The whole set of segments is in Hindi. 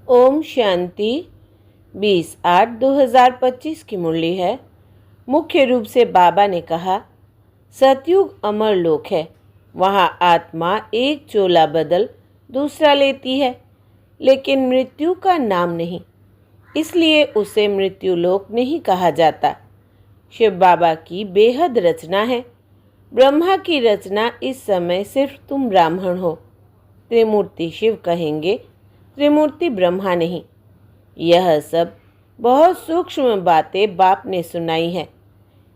ओम शांति 20/8/2025 की मुरली है। मुख्य रूप से बाबा ने कहा, सतयुग अमर लोक है। वहाँ आत्मा एक चोला बदल दूसरा लेती है, लेकिन मृत्यु का नाम नहीं, इसलिए उसे मृत्यु लोक नहीं कहा जाता। शिव बाबा की बेहद रचना है। ब्रह्मा की रचना इस समय सिर्फ तुम ब्राह्मण हो। त्रिमूर्ति शिव कहेंगे, त्रिमूर्ति ब्रह्मा नहीं। यह सब बहुत सूक्ष्म बातें बाप ने सुनाई है।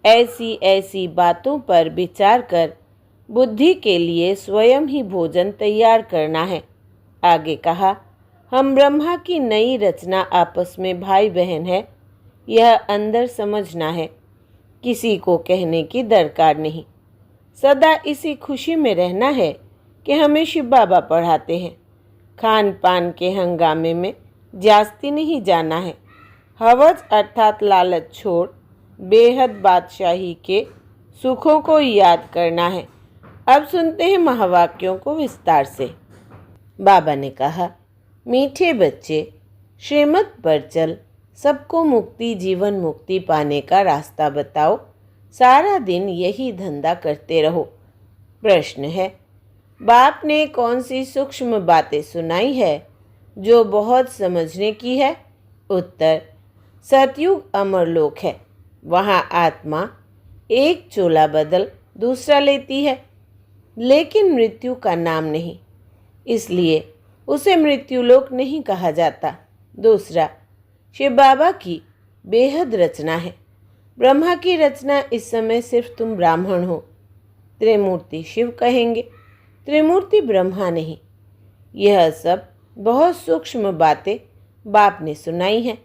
ऐसी ऐसी बातों पर विचार कर बुद्धि के लिए स्वयं ही भोजन तैयार करना है। आगे कहा, हम ब्रह्मा की नई रचना आपस में भाई बहन है। यह अंदर समझना है, किसी को कहने की दरकार नहीं। सदा इसी खुशी में रहना है कि हमें शिव बाबा पढ़ाते हैं। खान पान के हंगामे में जास्ती नहीं जाना है। हवस अर्थात लालच छोड़ बेहद बादशाही के सुखों को याद करना है। अब सुनते हैं महावाक्यों को विस्तार से। बाबा ने कहा, मीठे बच्चे, श्रीमत पर चल, सबको मुक्ति जीवन मुक्ति पाने का रास्ता बताओ। सारा दिन यही धंधा करते रहो। प्रश्न है, बाप ने कौन सी सूक्ष्म बातें सुनाई है जो बहुत समझने की है? उत्तर, सतयुग अमर लोक है। वहाँ आत्मा एक चोला बदल दूसरा लेती है, लेकिन मृत्यु का नाम नहीं, इसलिए उसे मृत्युलोक नहीं कहा जाता। दूसरा, शिव बाबा की बेहद रचना है। ब्रह्मा की रचना इस समय सिर्फ तुम ब्राह्मण हो। त्रिमूर्ति शिव कहेंगे, त्रिमूर्ति ब्रह्मा नहीं। यह सब बहुत सूक्ष्म बातें बाप ने सुनाई हैं।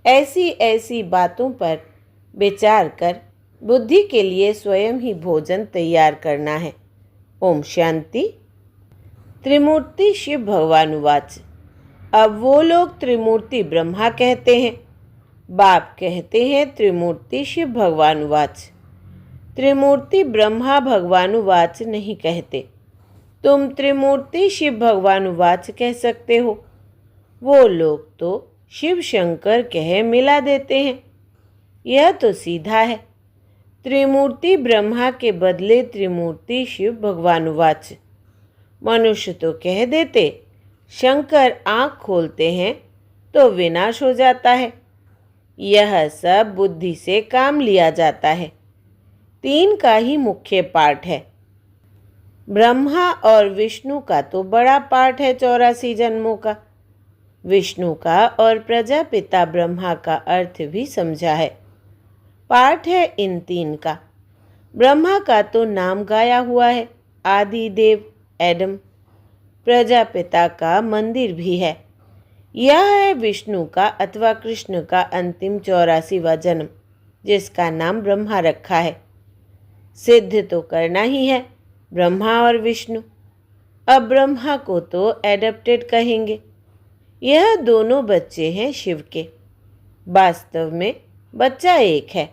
ऐसी ऐसी बातों पर विचार कर बुद्धि के लिए स्वयं ही भोजन तैयार करना है। ओम शांति। त्रिमूर्ति शिव भगवानुवाच। अब वो लोग त्रिमूर्ति ब्रह्मा कहते हैं, बाप कहते हैं त्रिमूर्ति शिव भगवानुवाच। त्रिमूर्ति ब्रह्मा भगवानुवाच नहीं कहते। तुम त्रिमूर्ति शिव भगवानुवाच कह सकते हो। वो लोग तो शिव शंकर कह मिला देते हैं। यह तो सीधा है। त्रिमूर्ति ब्रह्मा के बदले त्रिमूर्ति शिव भगवानुवाच। मनुष्य तो कह देते, शंकर आँख खोलते हैं तो विनाश हो जाता है। यह सब बुद्धि से काम लिया जाता है। तीन का ही मुख्य पाठ है। ब्रह्मा और विष्णु का तो बड़ा पाठ है 84 जन्मों का। विष्णु का और प्रजापिता ब्रह्मा का अर्थ भी समझा है। पाठ है इन तीन का। ब्रह्मा का तो नाम गाया हुआ है, आदि देव एडम। प्रजापिता का मंदिर भी है। यह है विष्णु का अथवा कृष्ण का अंतिम 84वां जन्म, जिसका नाम ब्रह्मा रखा है। सिद्ध तो करना ही है ब्रह्मा और विष्णु। अब ब्रह्मा को तो एडप्टेड कहेंगे। यह दोनों बच्चे हैं शिव के। वास्तव में बच्चा एक है।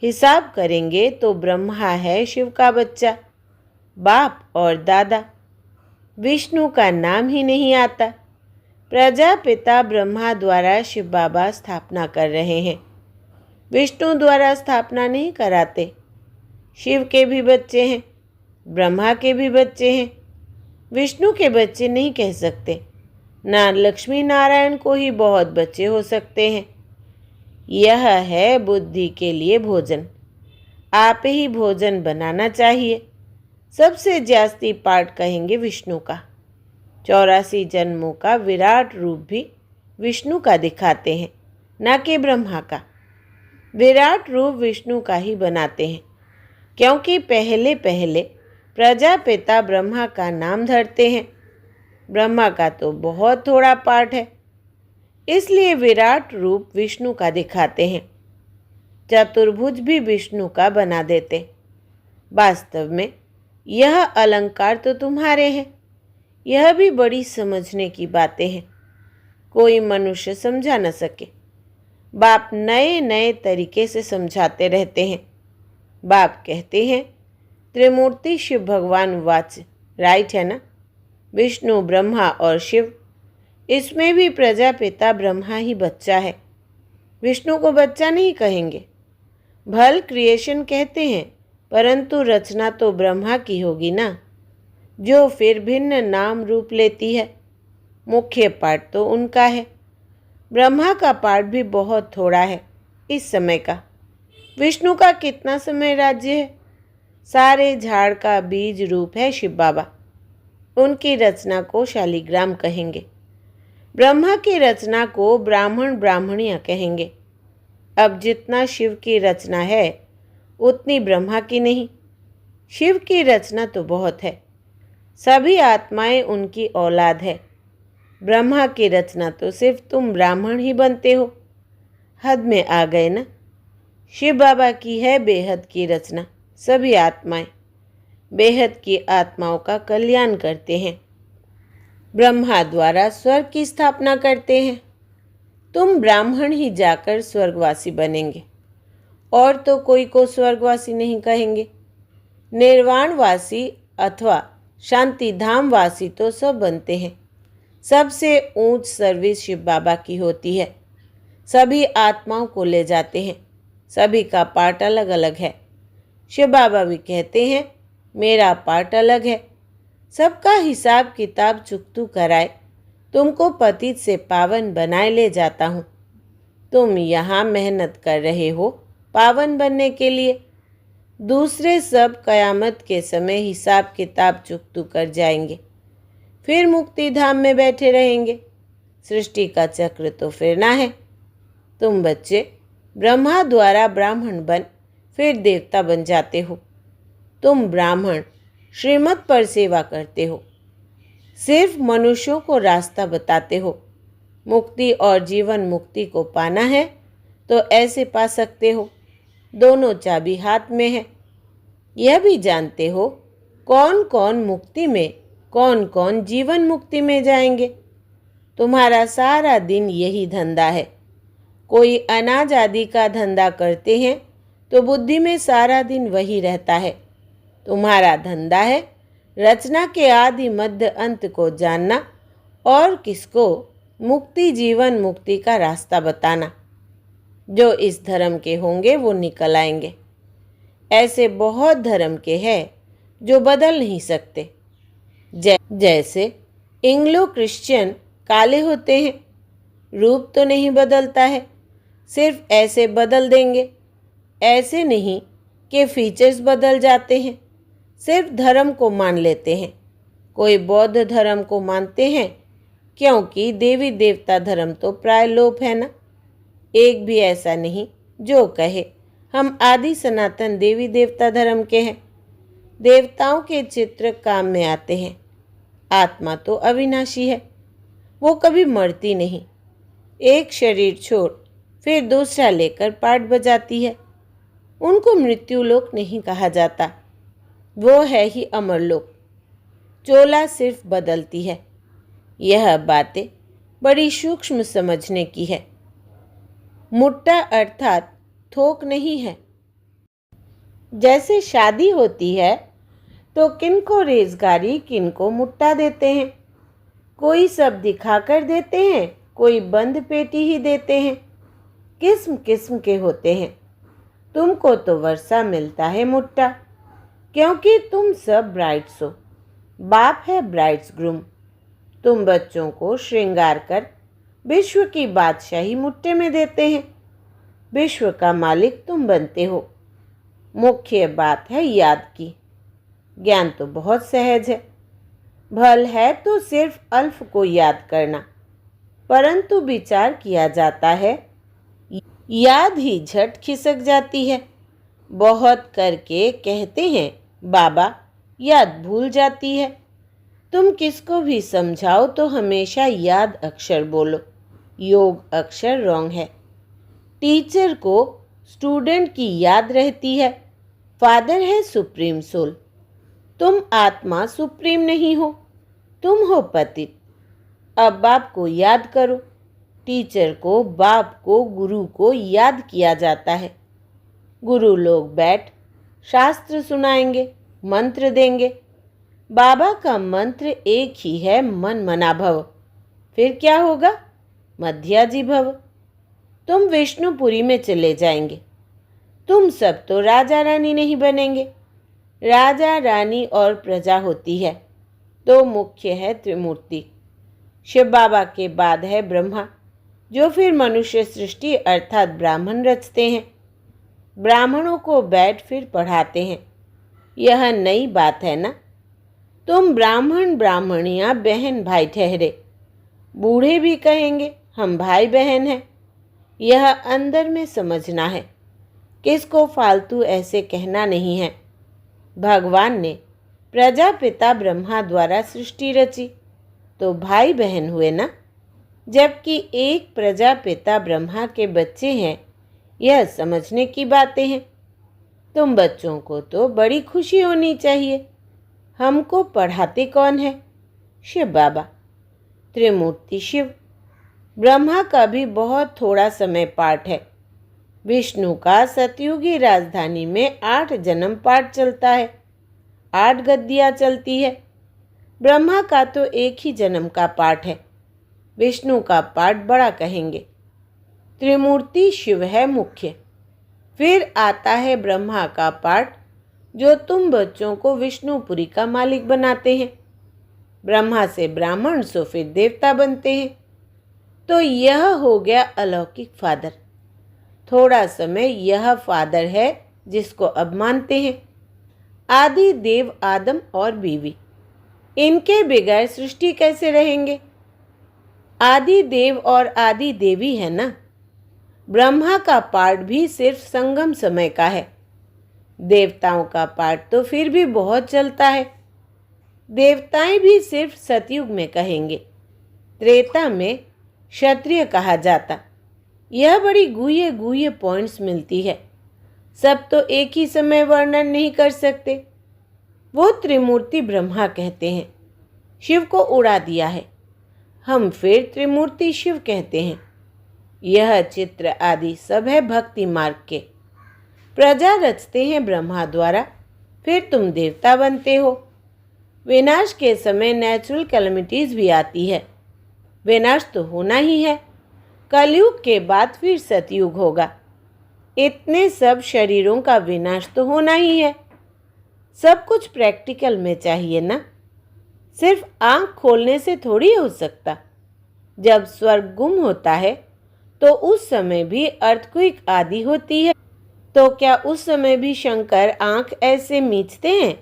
हिसाब करेंगे तो ब्रह्मा है शिव का बच्चा, बाप और दादा। विष्णु का नाम ही नहीं आता। प्रजापिता ब्रह्मा द्वारा शिव बाबा स्थापना कर रहे हैं, विष्णु द्वारा स्थापना नहीं कराते। शिव के भी बच्चे हैं, ब्रह्मा के भी बच्चे हैं। विष्णु के बच्चे नहीं कह सकते। ना लक्ष्मी नारायण को ही बहुत बच्चे हो सकते हैं। यह है बुद्धि के लिए भोजन। आप ही भोजन बनाना चाहिए। सबसे जास्ती पाठ कहेंगे विष्णु का। 84 जन्मों का विराट रूप भी विष्णु का दिखाते हैं, ना कि ब्रह्मा का। विराट रूप विष्णु का ही बनाते हैं, क्योंकि पहले पहले प्रजापिता ब्रह्मा का नाम धरते हैं। ब्रह्मा का तो बहुत थोड़ा पाठ है, इसलिए विराट रूप विष्णु का दिखाते हैं। चतुर्भुज भी विष्णु का बना देते। वास्तव में यह अलंकार तो तुम्हारे हैं। यह भी बड़ी समझने की बातें हैं, कोई मनुष्य समझा न सके। बाप नए नए तरीके से समझाते रहते हैं। बाप कहते हैं त्रिमूर्ति शिव भगवान वाच, राइट है ना? विष्णु ब्रह्मा और शिव, इसमें भी प्रजापिता ब्रह्मा ही बच्चा है, विष्णु को बच्चा नहीं कहेंगे। भल क्रिएशन कहते हैं, परंतु रचना तो ब्रह्मा की होगी ना, जो फिर भिन्न नाम रूप लेती है। मुख्य पाठ तो उनका है। ब्रह्मा का पाठ भी बहुत थोड़ा है इस समय का। विष्णु का कितना समय राज्य है? सारे झाड़ का बीज रूप है शिव बाबा। उनकी रचना को शालिग्राम कहेंगे। ब्रह्मा की रचना को ब्राह्मण ब्राह्मणियाँ कहेंगे। अब जितना शिव की रचना है उतनी ब्रह्मा की नहीं। शिव की रचना तो बहुत है, सभी आत्माएं उनकी औलाद है। ब्रह्मा की रचना तो सिर्फ तुम ब्राह्मण ही बनते हो। हद में आ गए ना। शिव बाबा की है बेहद की रचना। सभी आत्माएं बेहद की आत्माओं का कल्याण करते हैं। ब्रह्मा द्वारा स्वर्ग की स्थापना करते हैं। तुम ब्राह्मण ही जाकर स्वर्गवासी बनेंगे, और तो कोई को स्वर्गवासी नहीं कहेंगे। निर्वाणवासी अथवा शांति धाम वासी तो सब बनते हैं। सबसे ऊंच सर्विस शिव बाबा की होती है। सभी आत्माओं को ले जाते हैं। सभी का पार्ट अलग अलग है। शिव बाबा भी कहते हैं, मेरा पार्ट अलग है। सबका हिसाब किताब चुकतू कराए तुमको पतित से पावन बनाए ले जाता हूँ। तुम यहाँ मेहनत कर रहे हो पावन बनने के लिए। दूसरे सब कयामत के समय हिसाब किताब चुकतू कर जाएंगे, फिर मुक्ति धाम में बैठे रहेंगे। सृष्टि का चक्र तो फिरना है। तुम बच्चे ब्रह्मा द्वारा ब्राह्मण बन फिर देवता बन जाते हो। तुम ब्राह्मण श्रीमत पर सेवा करते हो, सिर्फ मनुष्यों को रास्ता बताते हो। मुक्ति और जीवन मुक्ति को पाना है तो ऐसे पा सकते हो। दोनों चाबी हाथ में है। यह भी जानते हो कौन कौन मुक्ति में, कौन कौन जीवन मुक्ति में जाएंगे। तुम्हारा सारा दिन यही धंधा है। कोई अनाज आदि का धंधा करते हैं तो बुद्धि में सारा दिन वही रहता है। तुम्हारा धंधा है रचना के आदि मध्य अंत को जानना और किसको मुक्ति जीवन मुक्ति का रास्ता बताना। जो इस धर्म के होंगे वो निकल आएंगे। ऐसे बहुत धर्म के हैं जो बदल नहीं सकते। जैसे इंग्लो क्रिश्चियन काले होते हैं, रूप तो नहीं बदलता है, सिर्फ ऐसे बदल देंगे। ऐसे नहीं कि फीचर्स बदल जाते हैं, सिर्फ धर्म को मान लेते हैं। कोई बौद्ध धर्म को मानते हैं क्योंकि देवी देवता धर्म तो प्राय लोप है ना। एक भी ऐसा नहीं जो कहे हम आदि सनातन देवी देवता धर्म के हैं। देवताओं के चित्र काम में आते हैं। आत्मा तो अविनाशी है, वो कभी मरती नहीं। एक शरीर छोड़ फिर दूसरा लेकर पाठ बजाती है। उनको मृत्युलोक नहीं कहा जाता, वो है ही अमरलोक। चोला सिर्फ बदलती है। यह बातें बड़ी सूक्ष्म समझने की है। मुट्टा अर्थात थोक नहीं है। जैसे शादी होती है तो किनको रेजगारी किनको मुट्टा देते हैं। कोई सब दिखाकर देते हैं, कोई बंद पेटी ही देते हैं। किस्म किस्म के होते हैं। तुमको तो वर्षा मिलता है मुट्टा, क्योंकि तुम सब ब्राइड्स हो। बाप है ब्राइड्स ग्रूम। तुम बच्चों को श्रृंगार कर विश्व की बादशाही मुट्ठे में देते हैं। विश्व का मालिक तुम बनते हो। मुख्य बात है याद की। ज्ञान तो बहुत सहज है। भल है तो सिर्फ अल्फ को याद करना, परंतु विचार किया जाता है याद ही झट खिसक जाती है। बहुत करके कहते हैं बाबा याद भूल जाती है। तुम किसको भी समझाओ तो हमेशा याद अक्षर बोलो। योग अक्षर रॉन्ग है। टीचर को स्टूडेंट की याद रहती है। फादर है सुप्रीम सोल। तुम आत्मा सुप्रीम नहीं हो, तुम हो पतित। अब बाप को याद करो। टीचर को, बाप को, गुरु को याद किया जाता है। गुरु लोग बैठ शास्त्र सुनाएंगे, मंत्र देंगे। बाबा का मंत्र एक ही है, मन मना भव। फिर क्या होगा? मध्याजी भव। तुम विष्णुपुरी में चले जाएंगे। तुम सब तो राजा रानी नहीं बनेंगे। राजा रानी और प्रजा होती है तो मुख्य है त्रिमूर्ति। शिव बाबा के बाद है ब्रह्मा, जो फिर मनुष्य सृष्टि अर्थात ब्राह्मण रचते हैं। ब्राह्मणों को बैठ फिर पढ़ाते हैं। यह नई बात है ना? तुम ब्राह्मण ब्राह्मणियाँ बहन भाई ठहरे। बूढ़े भी कहेंगे हम भाई बहन हैं। यह अंदर में समझना है, किसको फालतू ऐसे कहना नहीं है। भगवान ने प्रजापिता ब्रह्मा द्वारा सृष्टि रची तो भाई बहन हुए ना, जबकि एक प्रजापिता ब्रह्मा के बच्चे हैं। यह समझने की बातें हैं। तुम बच्चों को तो बड़ी खुशी होनी चाहिए। हमको पढ़ाते कौन है? शिव बाबा। त्रिमूर्ति शिव। ब्रह्मा का भी बहुत थोड़ा समय पाठ है। विष्णु का सतयुगी राजधानी में 8 जन्म पाठ चलता है, 8 गद्दियाँ चलती है। ब्रह्मा का तो एक ही जन्म का पाठ है। विष्णु का पाठ बड़ा कहेंगे। त्रिमूर्ति शिव है मुख्य। फिर आता है ब्रह्मा का पाठ, जो तुम बच्चों को विष्णुपुरी का मालिक बनाते हैं। ब्रह्मा से ब्राह्मण सो फिर देवता बनते हैं। तो यह हो गया अलौकिक फादर। थोड़ा समय यह फादर है जिसको अब मानते हैं। आदि देव आदम और बीवी, इनके बगैर सृष्टि कैसे रहेंगे? आदि देव और आदि देवी है ना। ब्रह्मा का पाठ भी सिर्फ संगम समय का है। देवताओं का पाठ तो फिर भी बहुत चलता है। देवताएं भी सिर्फ सतयुग में कहेंगे। त्रेता में क्षत्रिय कहा जाता। यह बड़ी गुह्य गुह्य पॉइंट्स मिलती है। सब तो एक ही समय वर्णन नहीं कर सकते। वो त्रिमूर्ति ब्रह्मा कहते हैं। शिव को उड़ा दिया है। हम फिर त्रिमूर्ति शिव कहते हैं। यह चित्र आदि सब है भक्ति मार्ग के। प्रजा रचते हैं ब्रह्मा द्वारा, फिर तुम देवता बनते हो। विनाश के समय नेचुरल कैलेमिटीज भी आती है। विनाश तो होना ही है। कलयुग के बाद फिर सतयुग होगा। इतने सब शरीरों का विनाश तो होना ही है। सब कुछ प्रैक्टिकल में चाहिए ना। सिर्फ आंख खोलने से थोड़ी हो सकता। जब स्वर्ग गुम होता है तो उस समय भी अर्थक्वेक आदि होती है। तो क्या उस समय भी शंकर आंख ऐसे मीचते हैं?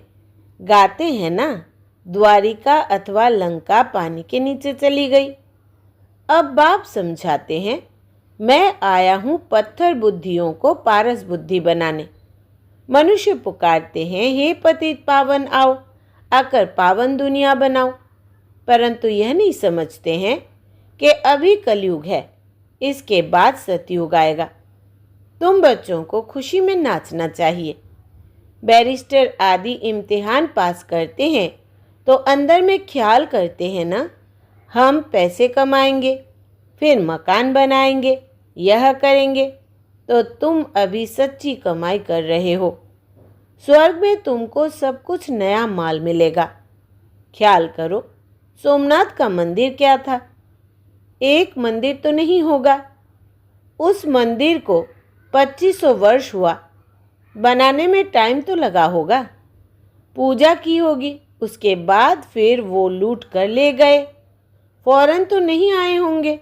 गाते हैं ना, द्वारिका अथवा लंका पानी के नीचे चली गई। अब बाप समझाते हैं, मैं आया हूँ पत्थर बुद्धियों को पारस बुद्धि बनाने। मनुष्य पुकारते हैं, हे पतित पावन आओ, आकर पावन दुनिया बनाओ। परंतु यह नहीं समझते हैं कि अभी कलयुग है, इसके बाद सतयुग आएगा। तुम बच्चों को खुशी में नाचना चाहिए। बैरिस्टर आदि इम्तिहान पास करते हैं तो अंदर में ख्याल करते हैं ना, हम पैसे कमाएंगे, फिर मकान बनाएंगे, यह करेंगे। तो तुम अभी सच्ची कमाई कर रहे हो। स्वर्ग में तुमको सब कुछ नया माल मिलेगा। ख्याल करो, सोमनाथ का मंदिर क्या था? एक मंदिर तो नहीं होगा। उस मंदिर को 2500 वर्ष हुआ। बनाने में टाइम तो लगा होगा। पूजा की होगी, उसके बाद फिर वो लूट कर ले गए। फौरन तो नहीं आए होंगे।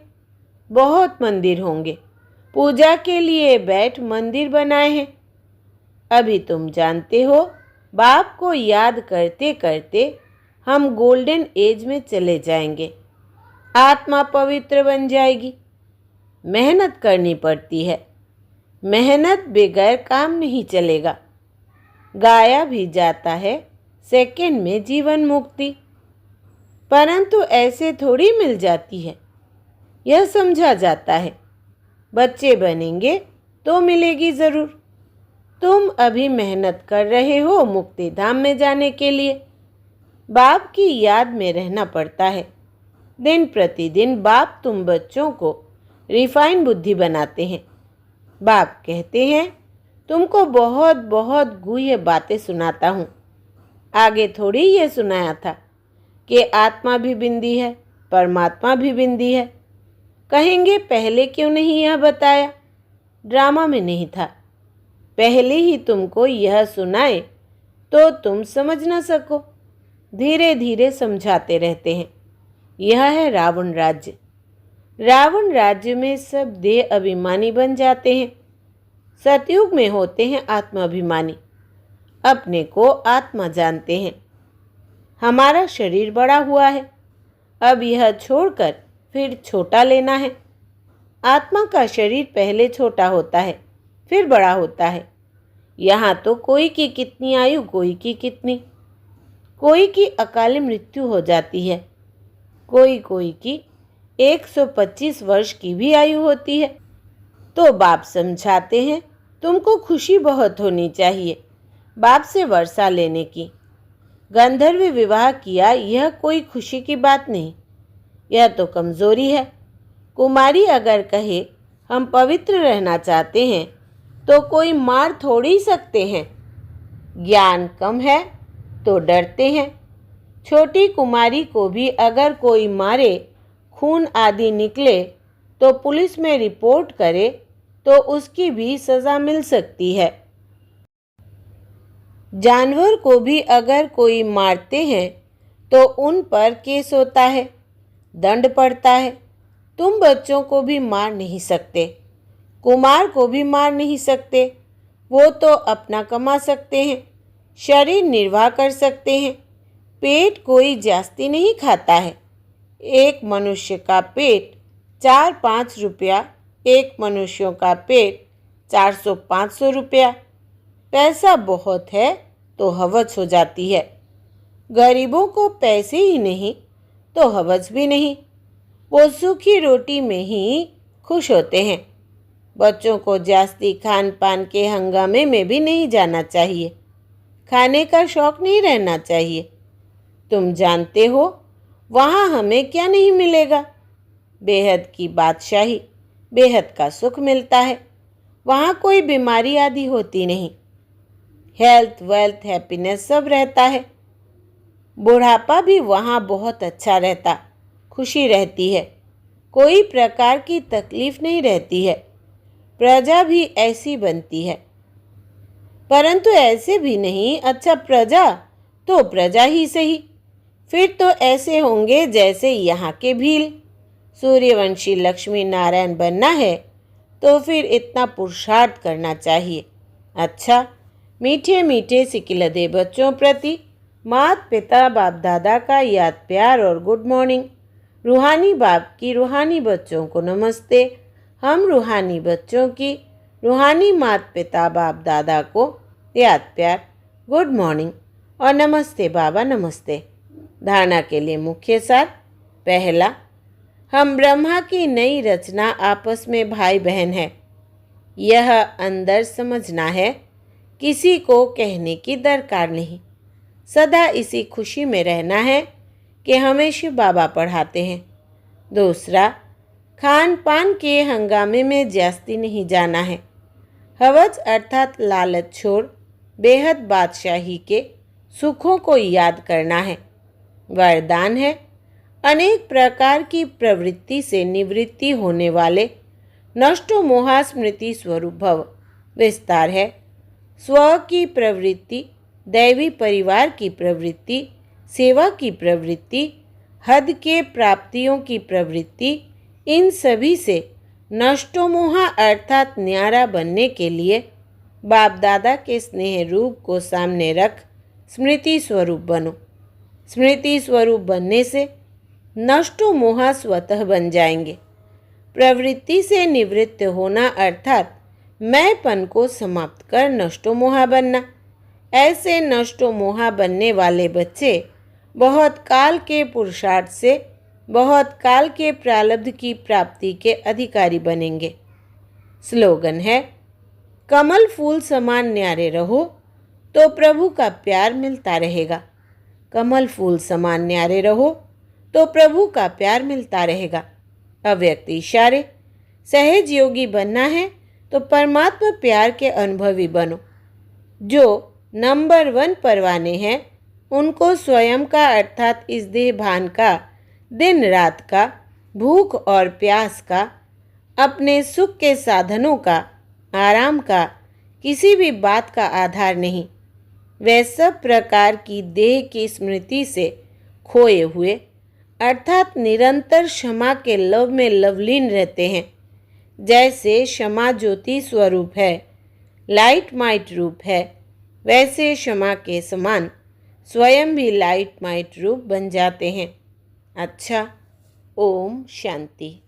बहुत मंदिर होंगे। पूजा के लिए बैठ मंदिर बनाए हैं। अभी तुम जानते हो, बाप को याद करते करते हम गोल्डन एज में चले जाएंगे। आत्मा पवित्र बन जाएगी। मेहनत करनी पड़ती है। मेहनत बगैर काम नहीं चलेगा। गाया भी जाता है सेकंड में जीवन मुक्ति, परंतु ऐसे थोड़ी मिल जाती है। यह समझा जाता है। बच्चे बनेंगे तो मिलेगी ज़रूर। तुम अभी मेहनत कर रहे हो मुक्ति धाम में जाने के लिए। बाप की याद में रहना पड़ता है। दिन प्रतिदिन बाप तुम बच्चों को रिफाइन बुद्धि बनाते हैं। बाप कहते हैं, तुमको बहुत बहुत गुह्य बातें सुनाता हूँ। आगे थोड़ी ये सुनाया था कि आत्मा भी बिंदी है, परमात्मा भी बिंदी है। कहेंगे पहले क्यों नहीं यह बताया? ड्रामा में नहीं था। पहले ही तुमको यह सुनाए तो तुम समझ न सको। धीरे धीरे समझाते रहते हैं। यह है रावण राज्य। रावण राज्य में सब देह अभिमानी बन जाते हैं। सतयुग में होते हैं आत्माभिमानी, अपने को आत्मा जानते हैं। हमारा शरीर बड़ा हुआ है, अब यह छोड़कर फिर छोटा लेना है। आत्मा का शरीर पहले छोटा होता है, फिर बड़ा होता है। यहाँ तो कोई की कितनी आयु, कोई की कितनी। कोई की अकाल मृत्यु हो जाती है, कोई कोई की 125 वर्ष की भी आयु होती है। तो बाप समझाते हैं, तुमको खुशी बहुत होनी चाहिए बाप से वर्षा लेने की। गंधर्व विवाह किया, यह कोई खुशी की बात नहीं, यह तो कमजोरी है। कुमारी अगर कहे हम पवित्र रहना चाहते हैं तो कोई मार थोड़ी सकते हैं। ज्ञान कम है तो डरते हैं। छोटी कुमारी को भी अगर कोई मारे, खून आदि निकले तो पुलिस में रिपोर्ट करे तो उसकी भी सज़ा मिल सकती है। जानवर को भी अगर कोई मारते हैं तो उन पर केस होता है, दंड पड़ता है। तुम बच्चों को भी मार नहीं सकते, कुमार को भी मार नहीं सकते। वो तो अपना कमा सकते हैं, शरीर निर्वाह कर सकते हैं। पेट कोई जास्ती नहीं खाता है। एक मनुष्य का पेट 4-5 रुपया, एक मनुष्यों का पेट 400-500 रुपया। पैसा बहुत है तो हवस हो जाती है। गरीबों को पैसे ही नहीं तो हवस भी नहीं। वो सूखी रोटी में ही खुश होते हैं। बच्चों को जास्ती खान पान के हंगामे में भी नहीं जाना चाहिए। खाने का शौक नहीं रहना चाहिए। तुम जानते हो वहाँ हमें क्या नहीं मिलेगा? बेहद की बादशाही, बेहद का सुख मिलता है। वहाँ कोई बीमारी आदि होती नहीं। हेल्थ, वेल्थ, हैप्पीनेस सब रहता है। बुढ़ापा भी वहाँ बहुत अच्छा रहता, खुशी रहती है। कोई प्रकार की तकलीफ नहीं रहती है। प्रजा भी ऐसी बनती है। परंतु ऐसे भी नहीं, अच्छा प्रजा तो प्रजा ही सही। फिर तो ऐसे होंगे जैसे यहाँ के भील। सूर्यवंशी लक्ष्मी नारायण बनना है तो फिर इतना पुरुषार्थ करना चाहिए। अच्छा, मीठे मीठे सिकिलदे बच्चों प्रति माता पिता बाप दादा का याद प्यार और गुड मॉर्निंग। रूहानी बाप की रूहानी बच्चों को नमस्ते। हम रूहानी बच्चों की रूहानी माता पिता बाप दादा को याद प्यार, गुड मॉर्निंग और नमस्ते बाबा नमस्ते। धारणा के लिए मुख्य सार। पहला, हम ब्रह्मा की नई रचना आपस में भाई बहन है। यह अंदर समझना है, किसी को कहने की दरकार नहीं। सदा इसी खुशी में रहना है कि हमें शिव बाबा पढ़ाते हैं। दूसरा, खान पान के हंगामे में जास्ती नहीं जाना है। हवस अर्थात लालच छोड़ बेहद बादशाही के सुखों को याद करना है। वरदान है, अनेक प्रकार की प्रवृत्ति से निवृत्ति होने वाले नष्टो मोहा स्मृति स्वरूप भव। विस्तार है, स्व की प्रवृत्ति, दैवी परिवार की प्रवृत्ति, सेवा की प्रवृत्ति, हद के प्राप्तियों की प्रवृत्ति, इन सभी से नष्टो मोहा अर्थात न्यारा बनने के लिए बाप दादा के स्नेह रूप को सामने रख स्मृति स्वरूप बनो। स्मृति स्वरूप बनने से नष्टो मोहा स्वतः बन जाएंगे। प्रवृत्ति से निवृत्त होना अर्थात मैंपन को समाप्त कर नष्टो मोहा बनना। ऐसे नष्टो मोहा बनने वाले बच्चे बहुत काल के पुरुषार्थ से बहुत काल के प्रारब्ध की प्राप्ति के अधिकारी बनेंगे। स्लोगन है, कमल फूल समान न्यारे रहो तो प्रभु का प्यार मिलता रहेगा। कमल फूल समान न्यारे रहो तो प्रभु का प्यार मिलता रहेगा। अव्यक्त इशारे, सहज योगी बनना है तो परमात्मा प्यार के अनुभवी बनो। जो नंबर 1 परवाने हैं उनको स्वयं का अर्थात इस देह भान का दिन रात का, भूख और प्यास का, अपने सुख के साधनों का, आराम का, किसी भी बात का आधार नहीं। वे सब प्रकार की देह की स्मृति से खोए हुए अर्थात निरंतर क्षमा के लव में लवलीन रहते हैं। जैसे क्षमा ज्योति स्वरूप है, लाइट माइट रूप है, वैसे क्षमा के समान स्वयं भी लाइट माइट रूप बन जाते हैं। अच्छा, ओम शांति।